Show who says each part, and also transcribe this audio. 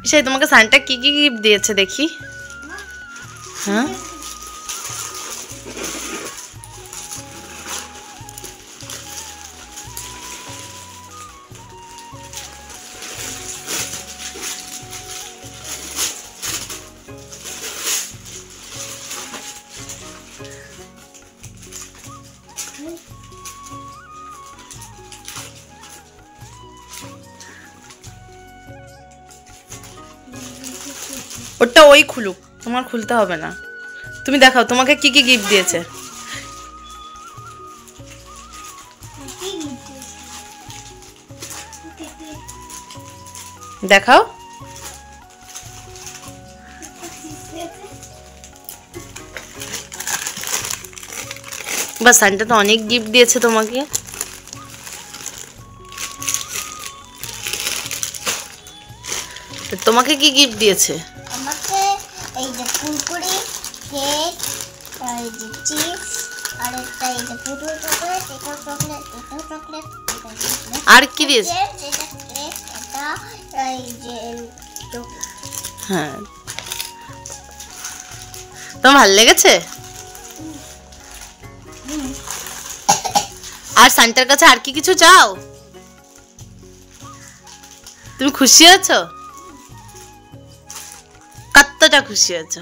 Speaker 1: সেই তোমাকে সান্টা কি কি গিফট দিয়েছে দেখি। হ্যাঁ ওটা ওই খুলুক, তোমার খুলতে হবে না। তুমি দেখাও তোমাকে কি কি গিফট দিয়েছে। দেখাও। বাস, সান্টা তো অনেক গিফট দিয়েছে তোমাকে। তোমাকে কি গিফট দিয়েছে?
Speaker 2: আমাকে এই যে কুরকুরি, কেক, এই যে চিপস, আর একটা এই যে পুরো চকলেট, এটাও চকলেট, এটাও চকলেট,
Speaker 1: আর কি দিয়েছে?
Speaker 2: এটা কেক, এটা এই যে চকলেট।
Speaker 1: হ্যাঁ, তোমার ভালো লেগেছে? আর সান্টার কাছে আর কি কিছু চাও? তুমি খুশি আছো? কতটা খুশি আছো?